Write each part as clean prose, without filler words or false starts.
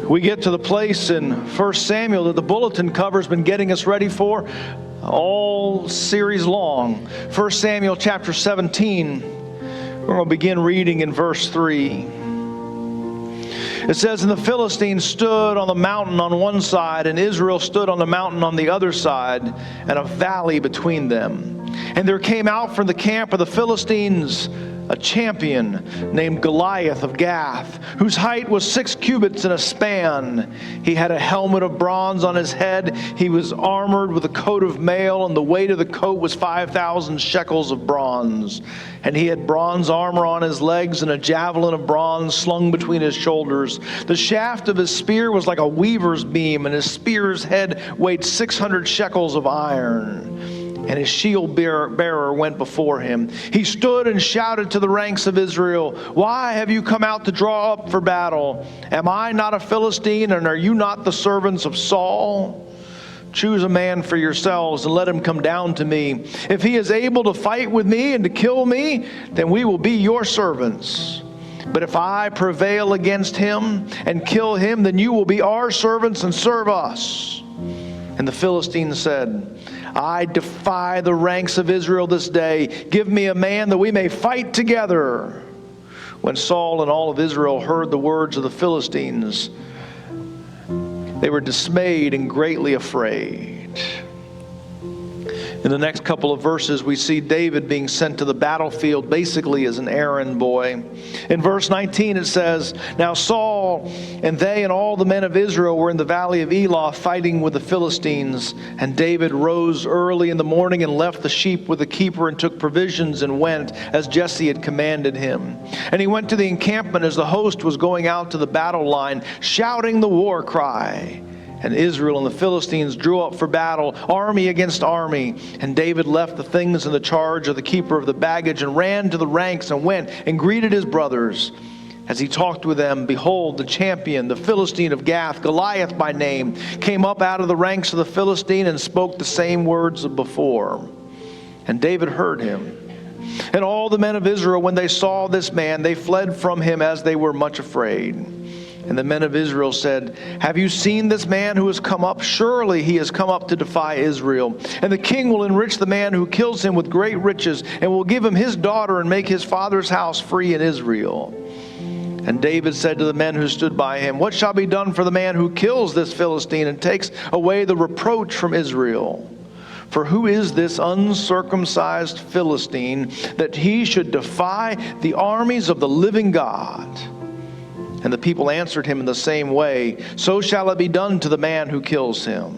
We get to the place in 1 Samuel that the bulletin cover's been getting us ready for all series long. 1 Samuel chapter 17, we're going to begin reading in verse 3. It says, "And the Philistines stood on the mountain on one side, and Israel stood on the mountain on the other side, and a valley between them. And there came out from the camp of the Philistines a champion named Goliath of Gath, whose height was 6 cubits and a span. He had a helmet of bronze on his head. He was armored with a coat of mail, and the weight of the coat was 5,000 shekels of bronze. And he had bronze armor on his legs and a javelin of bronze slung between his shoulders. The shaft of his spear was like a weaver's beam, and his spear's head weighed 600 shekels of iron. And his shield bearer went before him. He stood and shouted to the ranks of Israel, 'Why have you come out to draw up for battle? Am I not a Philistine, and are you not the servants of Saul? Choose a man for yourselves and let him come down to me. If he is able to fight with me and to kill me, then we will be your servants. But if I prevail against him and kill him, then you will be our servants and serve us.' And the Philistines said, 'I defy the ranks of Israel this day. Give me a man that we may fight together.' When Saul and all of Israel heard the words of the Philistines, they were dismayed and greatly afraid." In the next couple of verses, we see David being sent to the battlefield basically as an errand boy. In verse 19 it says, "Now Saul and they and all the men of Israel were in the valley of Elah fighting with the Philistines. And David rose early in the morning and left the sheep with the keeper and took provisions and went as Jesse had commanded him. And he went to the encampment as the host was going out to the battle line, shouting the war cry. And Israel and the Philistines drew up for battle, army against army. And David left the things in the charge of the keeper of the baggage and ran to the ranks and went and greeted his brothers. As he talked with them, behold, the champion, the Philistine of Gath, Goliath by name, came up out of the ranks of the Philistine and spoke the same words of before. And David heard him. And all the men of Israel, when they saw this man, they fled from him as they were much afraid. And the men of Israel said, 'Have you seen this man who has come up? Surely he has come up to defy Israel. And the king will enrich the man who kills him with great riches, and will give him his daughter and make his father's house free in Israel.' And David said to the men who stood by him, 'What shall be done for the man who kills this Philistine and takes away the reproach from Israel? For who is this uncircumcised Philistine that he should defy the armies of the living God?' And the people answered him in the same way, 'So shall it be done to the man who kills him.'"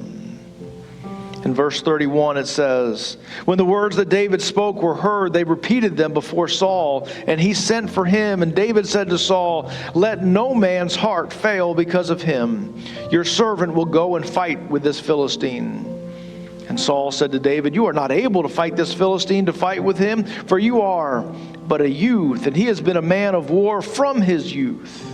In verse 31 it says, "When the words that David spoke were heard, they repeated them before Saul, and he sent for him. And David said to Saul, 'Let no man's heart fail because of him. Your servant will go and fight with this Philistine.' And Saul said to David, 'You are not able to fight this Philistine, to fight with him, for you are but a youth, and he has been a man of war from his youth.'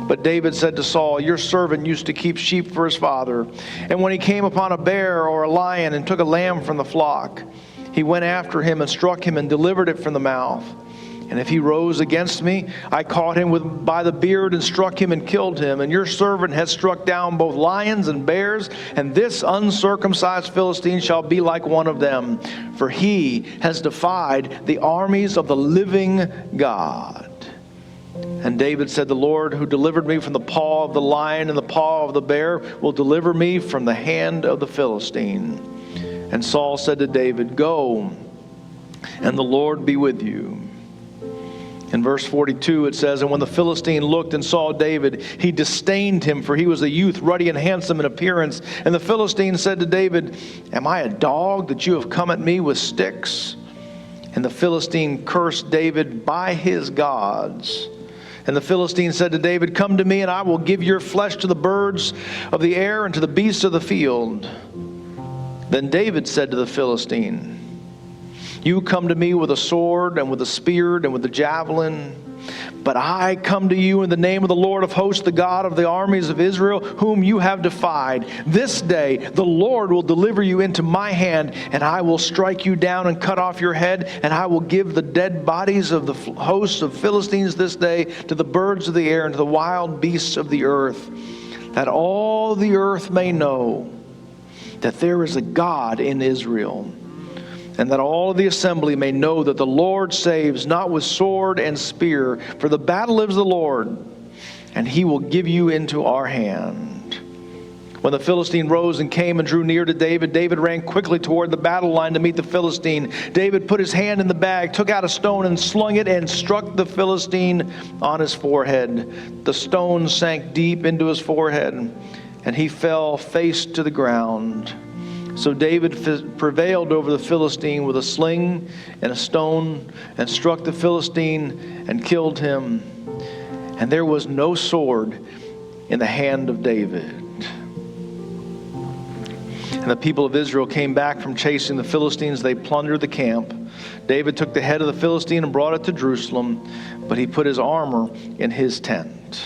But David said to Saul, 'Your servant used to keep sheep for his father. And when he came upon a bear or a lion and took a lamb from the flock, he went after him and struck him and delivered it from the mouth. And if he rose against me, I caught him by the beard and struck him and killed him. And your servant has struck down both lions and bears, and this uncircumcised Philistine shall be like one of them, for he has defied the armies of the living God.' And David said, 'The Lord who delivered me from the paw of the lion and the paw of the bear will deliver me from the hand of the Philistine.' And Saul said to David, 'Go, and the Lord be with you.' In verse 42 it says, "And when the Philistine looked and saw David, he disdained him, for he was a youth, ruddy and handsome in appearance. And the Philistine said to David, 'Am I a dog that you have come at me with sticks?' And the Philistine cursed David by his gods. And the Philistine said to David, 'Come to me, and I will give your flesh to the birds of the air and to the beasts of the field.' Then David said to the Philistine, 'You come to me with a sword and with a spear and with a javelin, but I come to you in the name of the Lord of hosts, the God of the armies of Israel, whom you have defied. This day the Lord will deliver you into my hand, and I will strike you down and cut off your head, and I will give the dead bodies of the hosts of Philistines this day to the birds of the air and to the wild beasts of the earth. that all the earth may know that there is a God in Israel, and that all of the assembly may know that the Lord saves not with sword and spear, for the battle is the Lord, and he will give you into our hand. When the Philistine rose and came and drew near to David, David ran quickly toward the battle line to meet the Philistine. David put his hand in the bag, took out a stone and slung it, and struck the Philistine on his forehead. The stone sank deep into his forehead, and he fell face to the ground. So David prevailed over the Philistine with a sling and a stone, and struck the Philistine and killed him. And there was no sword in the hand of David. And the people of Israel came back from chasing the Philistines. They plundered the camp. David took the head of the Philistine and brought it to Jerusalem, but he put his armor in his tent.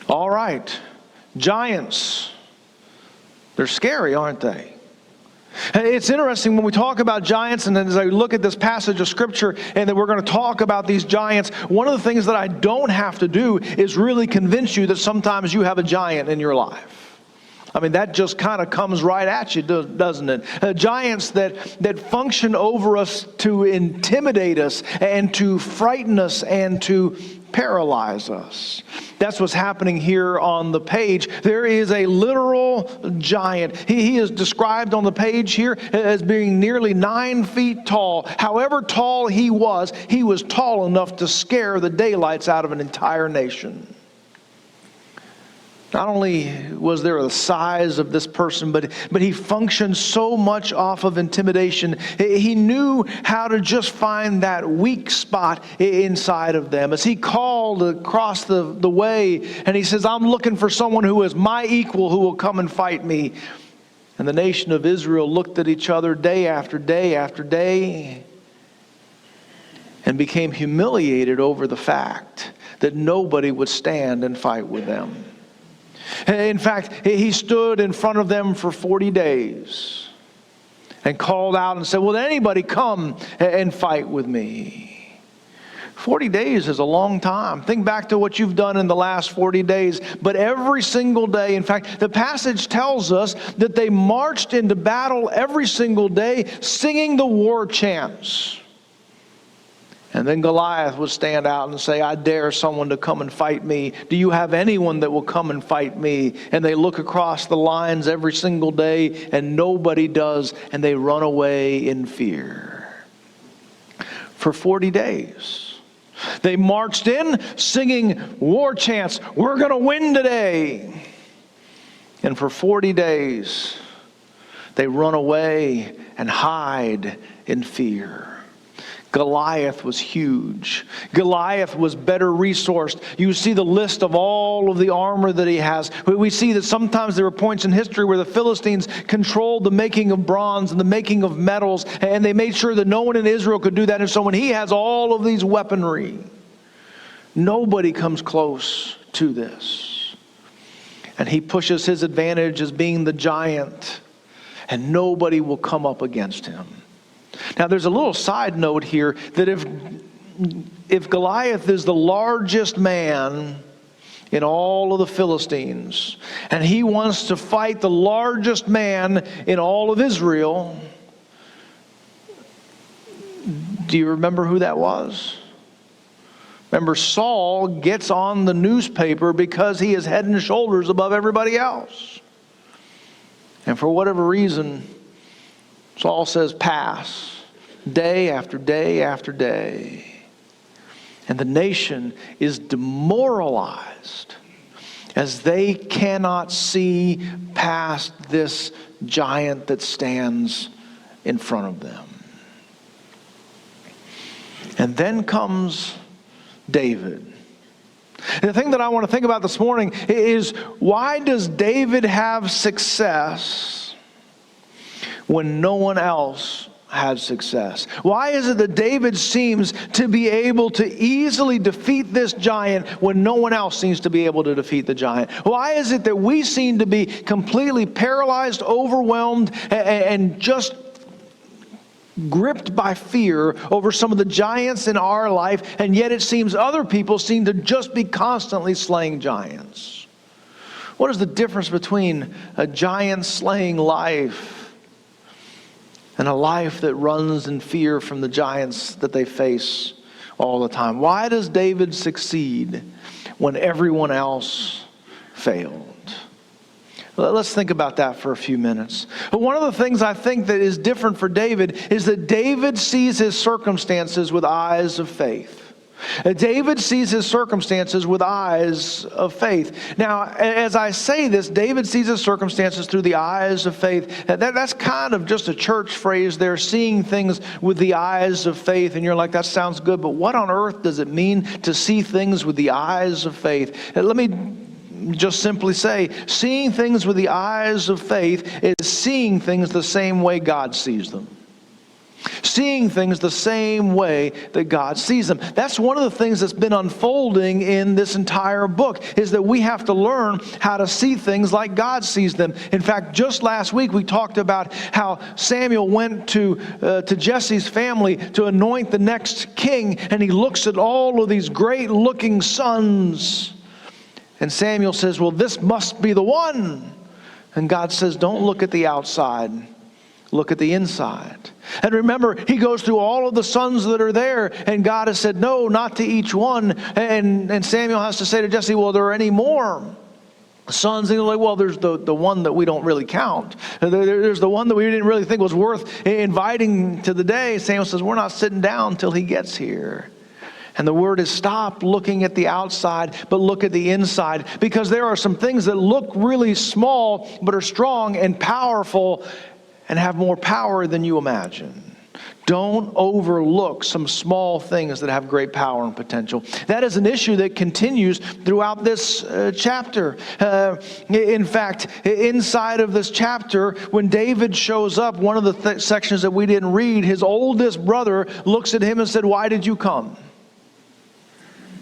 All right, giants. They're scary, aren't they? It's interesting when we talk about giants, and as I look at this passage of Scripture and that we're going to talk about these giants, one of the things that I don't have to do is really convince you that sometimes you have a giant in your life. I mean, that just kind of comes right at you, doesn't it? Giants that function over us to intimidate us and to frighten us and to paralyze us. That's what's happening here on the page. There is a literal giant. He is described on the page here as being nearly 9 feet tall. However tall he was tall enough to scare the daylights out of an entire nation. Not only was there the size of this person, but he functioned so much off of intimidation. He knew how to just find that weak spot inside of them. As he called across the way, and he says, I'm looking for someone who is my equal who will come and fight me. And the nation of Israel looked at each other day after day after day and became humiliated over the fact that nobody would stand and fight with them. In fact, he stood in front of them for 40 days and called out and said, will anybody come and fight with me? 40 days is a long time. Think back to what you've done in the last 40 days. But every single day, in fact, the passage tells us that they marched into battle every single day singing the war chants. And then Goliath would stand out and say, I dare someone to come and fight me. Do you have anyone that will come and fight me? And they look across the lines every single day and nobody does. And they run away in fear. For 40 days. They marched in singing war chants. We're going to win today. And for 40 days, they run away and hide in fear. Goliath was huge. Goliath was better resourced. You see the list of all of the armor that he has. We see that sometimes there were points in history where the Philistines controlled the making of bronze and the making of metals, and they made sure that no one in Israel could do that. And so when he has all of these weaponry, nobody comes close to this. And he pushes his advantage as being the giant, and nobody will come up against him. Now, there's a little side note here that if Goliath is the largest man in all of the Philistines, and he wants to fight the largest man in all of Israel, do you remember who that was? Remember, Saul gets on the newspaper because he is head and shoulders above everybody else. And for whatever reason, Saul says, pass, day after day after day. And the nation is demoralized as they cannot see past this giant that stands in front of them. And then comes David. And the thing that I want to think about this morning is, why does David have success when no one else had success? Why is it that David seems to be able to easily defeat this giant when no one else seems to be able to defeat the giant? Why is it that we seem to be completely paralyzed, overwhelmed, and just gripped by fear over some of the giants in our life, and yet it seems other people seem to just be constantly slaying giants. What is the difference between a giant slaying life and a life that runs in fear from the giants that they face all the time? Why does David succeed when everyone else failed? Let's think about that for a few minutes. But one of the things I think that is different for David is that David sees his circumstances with eyes of faith. David sees his circumstances with eyes of faith. Now, as I say this, David sees his circumstances through the eyes of faith. That's kind of just a church phrase there, seeing things with the eyes of faith. And you're like, that sounds good, but what on earth does it mean to see things with the eyes of faith? Let me just simply say, seeing things with the eyes of faith is seeing things the same way God sees them. Seeing things the same way that God sees them. That's one of the things that's been unfolding in this entire book, is that we have to learn how to see things like God sees them. In fact, just last week we talked about how Samuel went to Jesse's family to anoint the next king, and he looks at all of these great looking sons. And Samuel says, well, this must be the one. And God says, don't look at the outside. Look at the inside. And remember, he goes through all of the sons that are there, and God has said, no, not to each one. And Samuel has to say to Jesse, well, there are any more sons? And he's like, well, there's the one that we don't really count. There's the one that we didn't really think was worth inviting to the day. Samuel says, we're not sitting down till he gets here. And the word is stop looking at the outside, but look at the inside. Because there are some things that look really small, but are strong and powerful and have more power than you imagine. Don't overlook some small things that have great power and potential. That is an issue that continues throughout this chapter. In fact, inside of this chapter, when David shows up, one of the sections that we didn't read, his oldest brother looks at him and said, why did you come?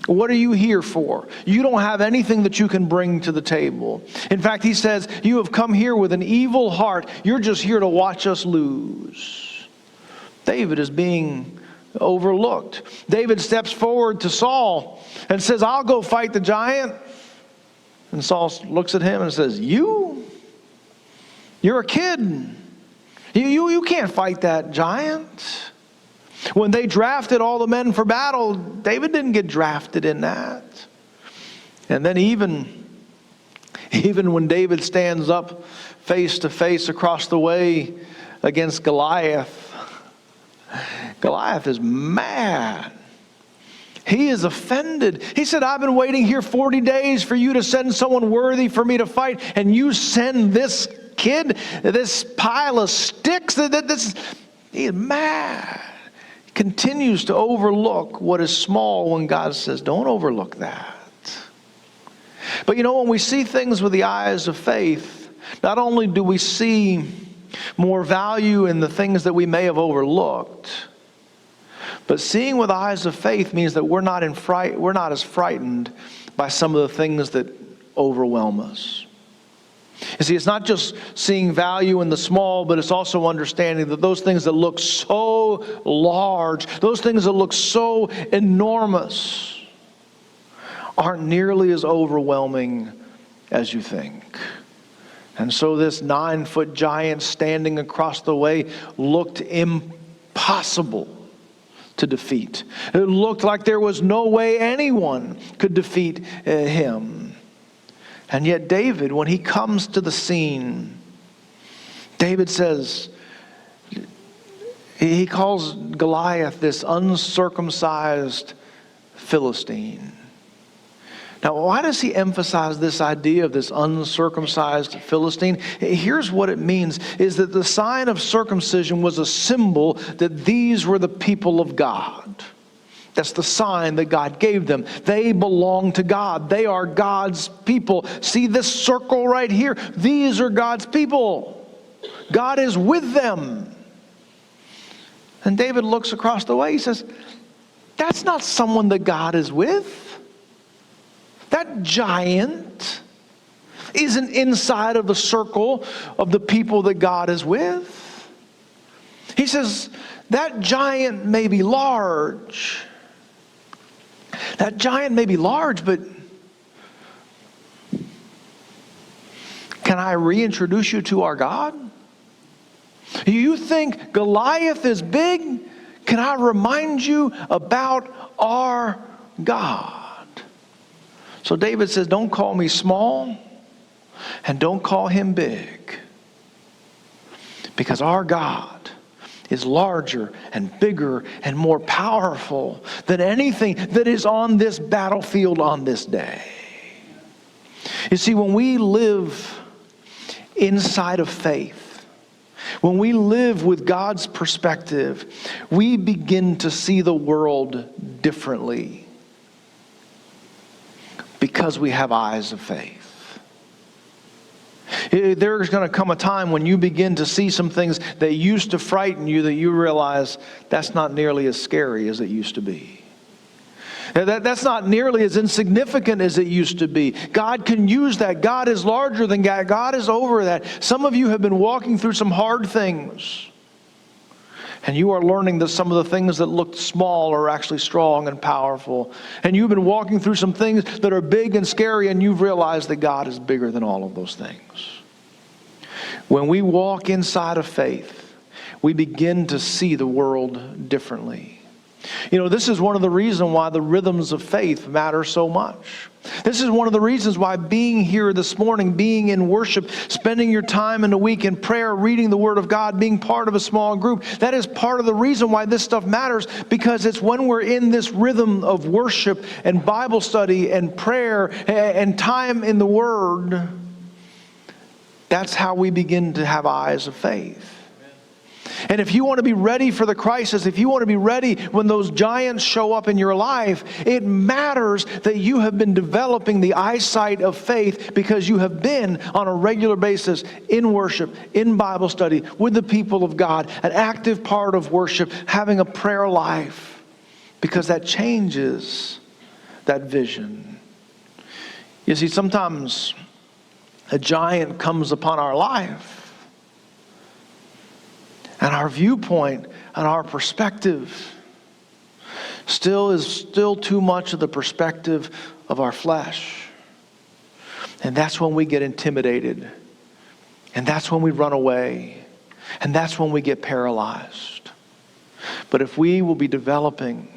What are you here for? You don't have anything that you can bring to the table. In fact, he says, you have come here with an evil heart. You're just here to watch us lose. David is being overlooked. David steps forward to Saul and says, I'll go fight the giant. And Saul looks at him and says, you're a kid. You can't fight that giant. When they drafted all the men for battle, David didn't get drafted in that. And then even when David stands up face to face across the way against Goliath, Goliath is mad. He is offended. He said, I've been waiting here 40 days for you to send someone worthy for me to fight, and you send this kid, this pile of sticks. He is mad. Continues to overlook what is small when God says, don't overlook that. But when we see things with the eyes of faith, not only do we see more value in the things that we may have overlooked, but seeing with eyes of faith means that we're not as frightened by some of the things that overwhelm us. You see, it's not just seeing value in the small, but it's also understanding that those things that look so large, those things that look so enormous, aren't nearly as overwhelming as you think. And so this 9-foot giant standing across the way looked impossible to defeat. It looked like there was no way anyone could defeat him. And yet David, when he comes to the scene, David says, he calls Goliath this uncircumcised Philistine. Now, why does he emphasize this idea of this uncircumcised Philistine? Here's what it means, is that the sign of circumcision was a symbol that these were the people of God. That's the sign that God gave them. They belong to God. They are God's people. See this circle right here? These are God's people. God is with them. And David looks across the way. He says, that's not someone that God is with. That giant isn't inside of the circle of the people that God is with. He says, that giant may be large. That giant may be large, but can I reintroduce you to our God? You think Goliath is big? Can I remind you about our God? So David says, don't call me small and don't call him big, because our God is larger and bigger and more powerful than anything that is on this battlefield on this day. You see, when we live inside of faith, when we live with God's perspective, we begin to see the world differently because we have eyes of faith. There's going to come a time when you begin to see some things that used to frighten you, that you realize that's not nearly as scary as it used to be. That's not nearly as insignificant as it used to be. God can use that. God is larger than that. God is over that. Some of you have been walking through some hard things, and you are learning that some of the things that looked small are actually strong and powerful. And you've been walking through some things that are big and scary, and you've realized that God is bigger than all of those things. When we walk inside of faith, we begin to see the world differently. You know, this is one of the reasons why the rhythms of faith matter so much. This is one of the reasons why being here this morning, being in worship, spending your time in the week in prayer, reading the Word of God, being part of a small group, that is part of the reason why this stuff matters, because it's when we're in this rhythm of worship and Bible study and prayer and time in the Word, that's how we begin to have eyes of faith. And if you want to be ready for the crisis, if you want to be ready when those giants show up in your life, it matters that you have been developing the eyesight of faith, because you have been on a regular basis in worship, in Bible study, with the people of God, an active part of worship, having a prayer life, because that changes that vision. You see, sometimes a giant comes upon our life, and our viewpoint and our perspective still too much of the perspective of our flesh. And that's when we get intimidated. And that's when we run away. And that's when we get paralyzed. But if we will be developing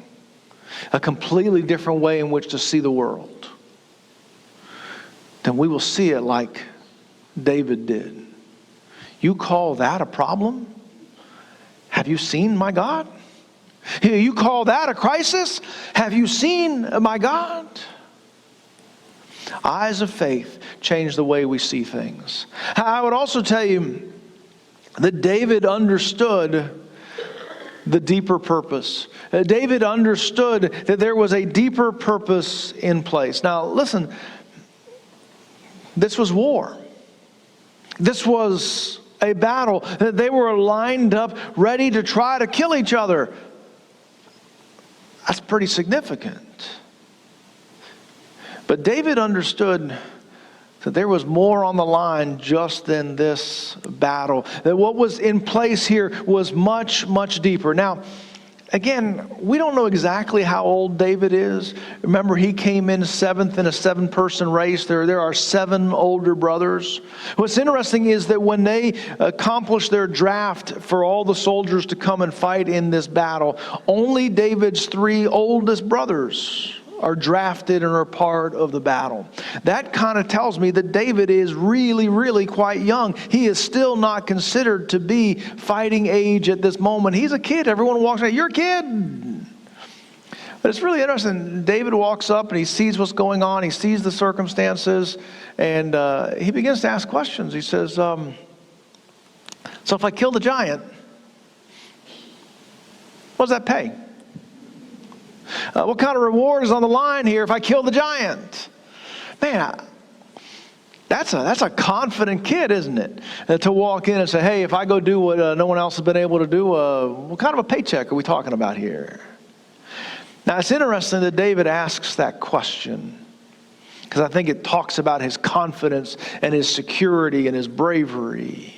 a completely different way in which to see the world, then we will see it like David did. You call that a problem? Have you seen my God? You call that a crisis? Have you seen my God? Eyes of faith change the way we see things. I would also tell you that David understood the deeper purpose. David understood that there was a deeper purpose in place. Now, listen, this was war. This was a battle. They were lined up, ready to try to kill each other. That's pretty significant. But David understood that there was more on the line just than this battle. That what was in place here was much, much deeper. Now, again, we don't know exactly how old David is. Remember, he came in seventh in a 7-person race. There are 7 older brothers. What's interesting is that when they accomplished their draft for all the soldiers to come and fight in this battle, only David's 3 oldest brothers are drafted and are part of the battle. That kind of tells me that David is really, really quite young. He is still not considered to be fighting age at this moment. He's a kid. Everyone walks out, you're a kid. But it's really interesting. David walks up and he sees what's going on. He sees the circumstances, and he begins to ask questions. He says, so if I kill the giant, what does that pay? What kind of reward is on the line here if I kill the giant? Man, that's a confident kid, isn't it? To walk in and say, hey, if I go do what no one else has been able to do, what kind of a paycheck are we talking about here? Now, it's interesting that David asks that question, because I think it talks about his confidence and his security and his bravery.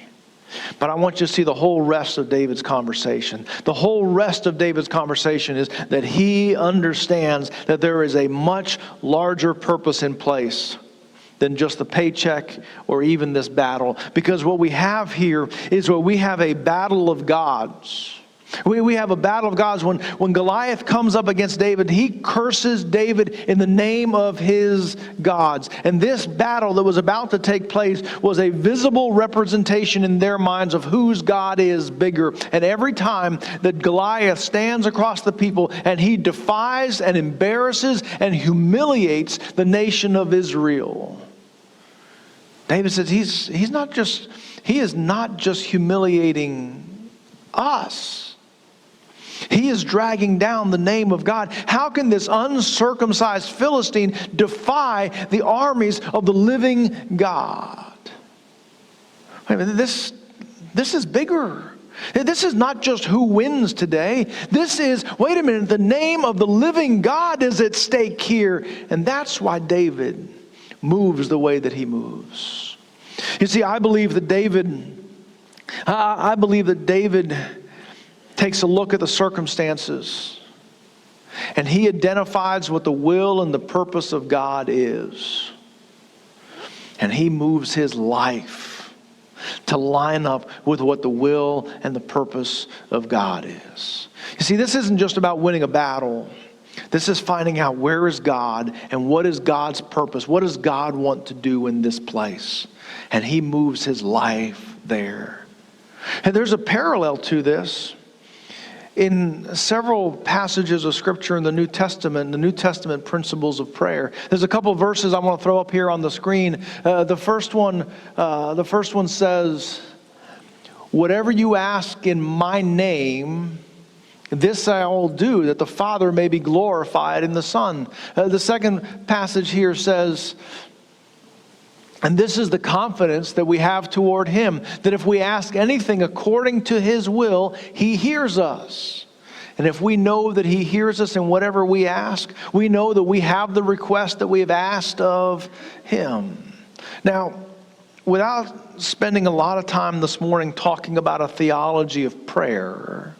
But I want you to see the whole rest of David's conversation. The whole rest of David's conversation is that he understands that there is a much larger purpose in place than just the paycheck or even this battle. Because what we have here is what we have a battle of gods. We have a battle of gods. When Goliath comes up against David, he curses David in the name of his gods. And this battle that was about to take place was a visible representation in their minds of whose God is bigger. And every time that Goliath stands across the people and he defies and embarrasses and humiliates the nation of Israel, David says he is not just humiliating us. He is dragging down the name of God. How can this uncircumcised Philistine defy the armies of the living God? I mean, this is bigger. This is not just who wins today. This is, wait a minute, the name of the living God is at stake here. And that's why David moves the way that he moves. You see, I believe that David takes a look at the circumstances and he identifies what the will and the purpose of God is. And he moves his life to line up with what the will and the purpose of God is. You see, this isn't just about winning a battle. This is finding out where is God and what is God's purpose. What does God want to do in this place? And he moves his life there. And there's a parallel to this in several passages of Scripture in the New Testament principles of prayer. There's a couple of verses I want to throw up here on the screen. The first one says, "Whatever you ask in my name, this I will do, that the Father may be glorified in the Son." The second passage here says, "And this is the confidence that we have toward him, that if we ask anything according to his will, he hears us. And if we know that he hears us in whatever we ask, we know that we have the request that we have asked of him." Now, without spending a lot of time this morning talking about a theology of prayer,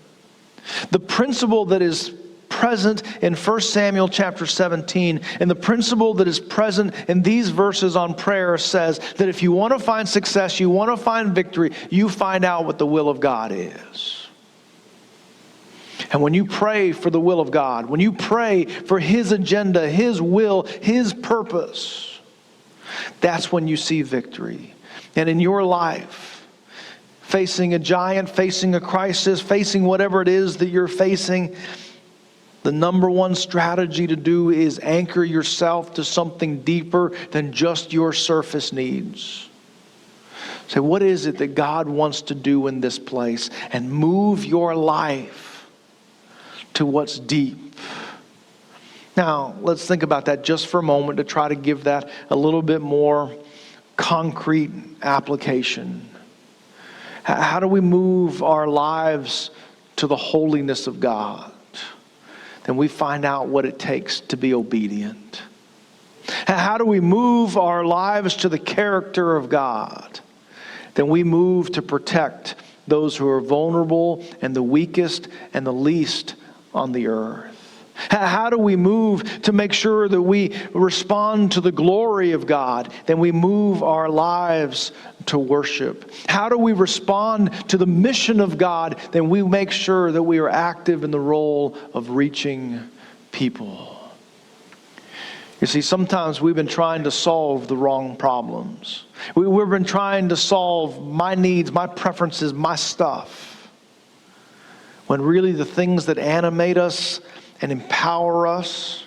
the principle that is present in 1 Samuel chapter 17 and the principle that is present in these verses on prayer says that if you want to find success, you want to find victory, you find out what the will of God is. And when you pray for the will of God, when you pray for his agenda, his will, his purpose, that's when you see victory. And in your life, facing a giant, facing a crisis, facing whatever it is that you're facing, the number one strategy to do is anchor yourself to something deeper than just your surface needs. Say, what is it that God wants to do in this place? And move your life to what's deep. Now, let's think about that just for a moment to try to give that a little bit more concrete application. How do we move our lives to the holiness of God? Then we find out what it takes to be obedient. How do we move our lives to the character of God? Then we move to protect those who are vulnerable and the weakest and the least on the earth. How do we move to make sure that we respond to the glory of God? Then we move our lives to worship. How do we respond to the mission of God? Then we make sure that we are active in the role of reaching people. You see, sometimes we've been trying to solve the wrong problems. We've been trying to solve my needs, my preferences, my stuff. When really the things that animate us and empower us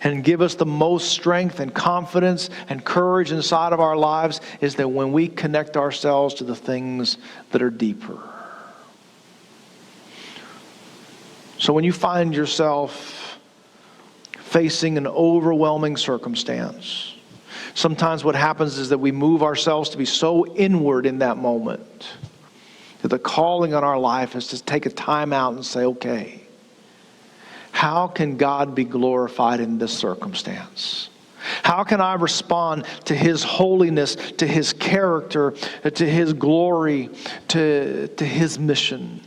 and give us the most strength and confidence and courage inside of our lives is that when we connect ourselves to the things that are deeper. So when you find yourself facing an overwhelming circumstance, sometimes what happens is that we move ourselves to be so inward in that moment that the calling on our life is to take a time out and say, okay, how can God be glorified in this circumstance? How can I respond to His holiness, to His character, to His glory, to His mission?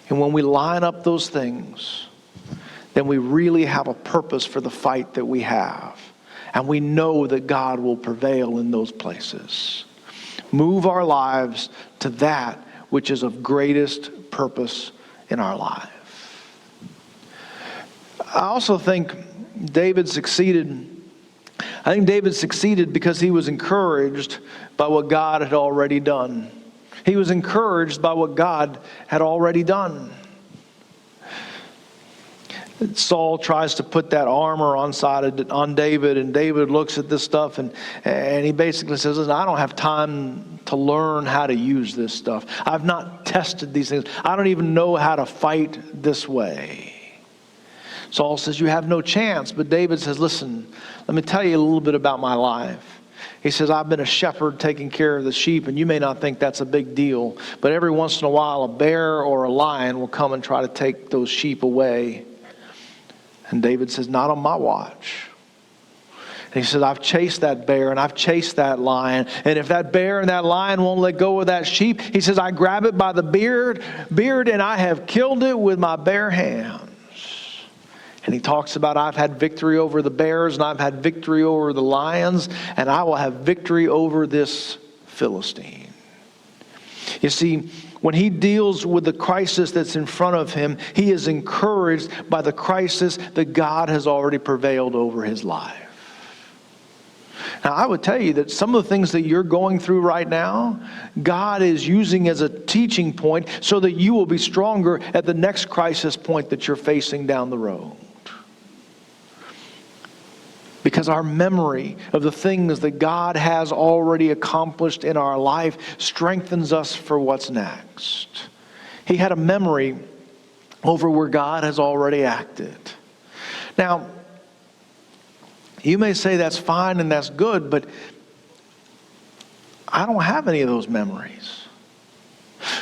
And when we line up those things, then we really have a purpose for the fight that we have. And we know that God will prevail in those places. Move our lives to that which is of greatest purpose in our life. I also think David succeeded. I think David succeeded because he was encouraged by what God had already done. He was encouraged by what God had already done. Saul tries to put that armor on David, and David looks at this stuff and he basically says, listen, I don't have time to learn how to use this stuff. I've not tested these things. I don't even know how to fight this way. Saul says, you have no chance. But David says, listen, let me tell you a little bit about my life. He says, I've been a shepherd taking care of the sheep, and you may not think that's a big deal, but every once in a while a bear or a lion will come and try to take those sheep away. And David says, not on my watch. And he says, I've chased that bear and I've chased that lion. And if that bear and that lion won't let go of that sheep, he says, I grab it by the beard and I have killed it with my bare hands. And he talks about, I've had victory over the bears and I've had victory over the lions, and I will have victory over this Philistine. You see, when he deals with the crisis that's in front of him, he is encouraged by the crisis that God has already prevailed over his life. Now, I would tell you that some of the things that you're going through right now, God is using as a teaching point so that you will be stronger at the next crisis point that you're facing down the road. Because our memory of the things that God has already accomplished in our life strengthens us for what's next. He had a memory over where God has already acted. Now, you may say that's fine and that's good, but I don't have any of those memories.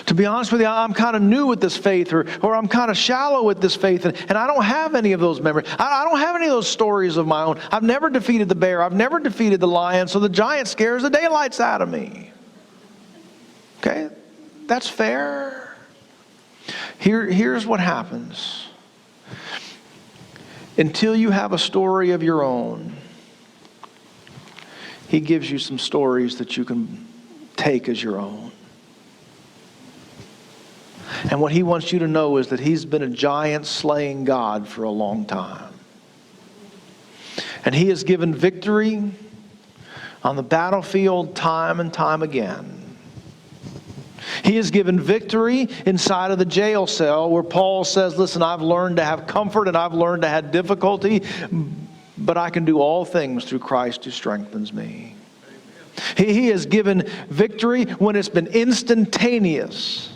To be honest with you, I'm kind of new with this faith, or I'm kind of shallow with this faith, and I don't have any of those memories. I don't have any of those stories of my own. I've never defeated the bear. I've never defeated the lion, so the giant scares the daylights out of me. Okay? That's fair. Here's what happens. Until you have a story of your own, He gives you some stories that you can take as your own. And what He wants you to know is that He's been a giant slaying God for a long time. And He has given victory on the battlefield time and time again. He has given victory inside of the jail cell where Paul says, listen, I've learned to have comfort and I've learned to have difficulty, but I can do all things through Christ who strengthens me. He has given victory when it's been instantaneous.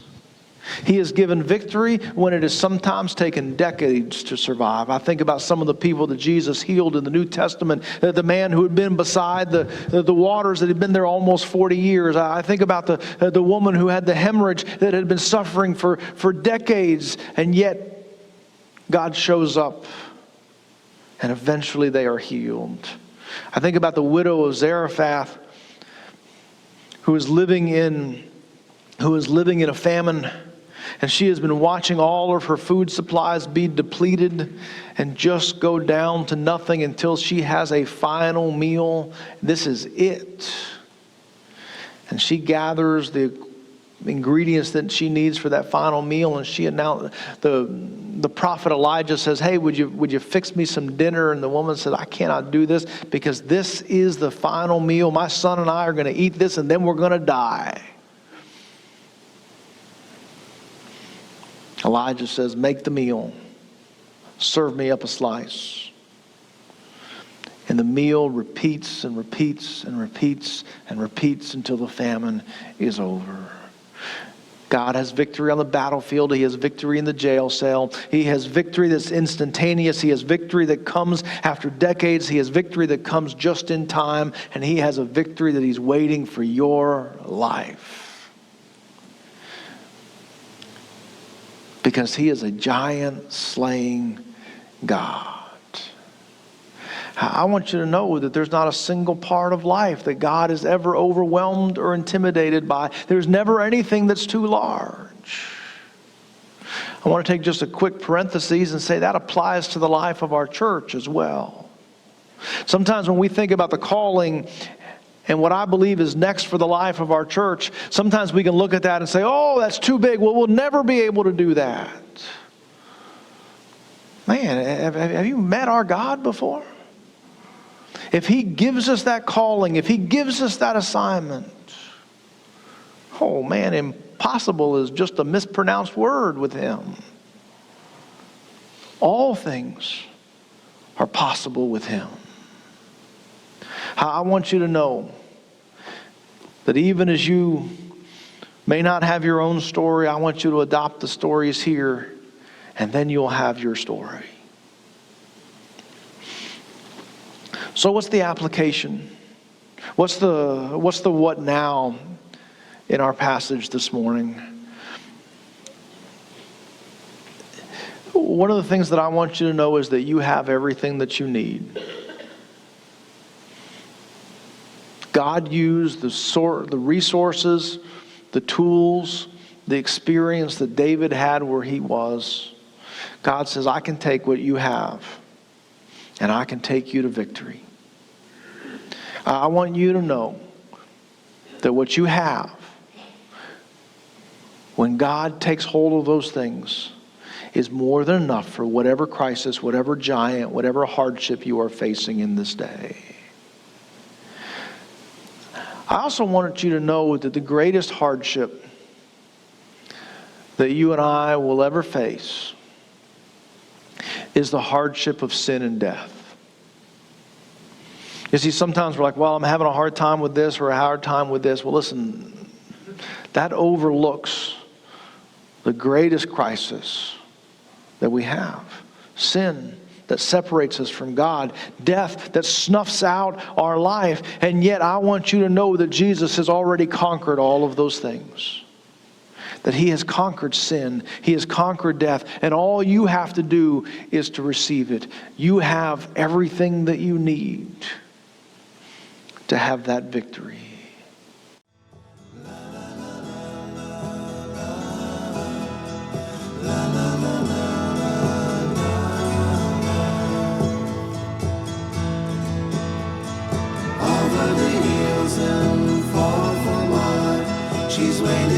He has given victory when it has sometimes taken decades to survive. I think about some of the people that Jesus healed in the New Testament. The man who had been beside the waters that had been there almost 40 years. I think about the woman who had the hemorrhage that had been suffering for decades. And yet God shows up and eventually they are healed. I think about the widow of Zarephath who is living in a famine. And she has been watching all of her food supplies be depleted and just go down to nothing until she has a final meal. This is it. And she gathers the ingredients that she needs for that final meal, and she announced, the prophet Elijah says, hey, would you fix me some dinner? And the woman said, I cannot do this because this is the final meal. My son and I are going to eat this and then we're going to die. Elijah says, make the meal. Serve me up a slice. And the meal repeats and repeats and repeats and repeats until the famine is over. God has victory on the battlefield. He has victory in the jail cell. He has victory that's instantaneous. He has victory that comes after decades. He has victory that comes just in time. And He has a victory that He's waiting for your life. Because He is a giant slaying God. I want you to know that there's not a single part of life that God is ever overwhelmed or intimidated by. There's never anything that's too large. I want to take just a quick parenthesis and say that applies to the life of our church as well. Sometimes when we think about the calling and what I believe is next for the life of our church, sometimes we can look at that and say, oh, that's too big. Well, we'll never be able to do that. Man, have you met our God before? If He gives us that calling, if He gives us that assignment, oh man, impossible is just a mispronounced word with Him. All things are possible with Him. I want you to know that even as you may not have your own story, I want you to adopt the stories here, and then you'll have your story. So what's the application? What's the what now in our passage this morning? One of the things that I want you to know is that you have everything that you need. God used the resources, the tools, the experience that David had where he was. God says, I can take what you have and I can take you to victory. I want you to know that what you have, when God takes hold of those things, is more than enough for whatever crisis, whatever giant, whatever hardship you are facing in this day. I also wanted you to know that the greatest hardship that you and I will ever face is the hardship of sin and death. You see, sometimes we're like, well, I'm having a hard time with this or a hard time with this. Well, listen, that overlooks the greatest crisis that we have. Sin that separates us from God. Death that snuffs out our life. And yet I want you to know that Jesus has already conquered all of those things. That He has conquered sin. He has conquered death. And all you have to do is to receive it. You have everything that you need to have that victory. Over the hills and far from mine, she's waiting.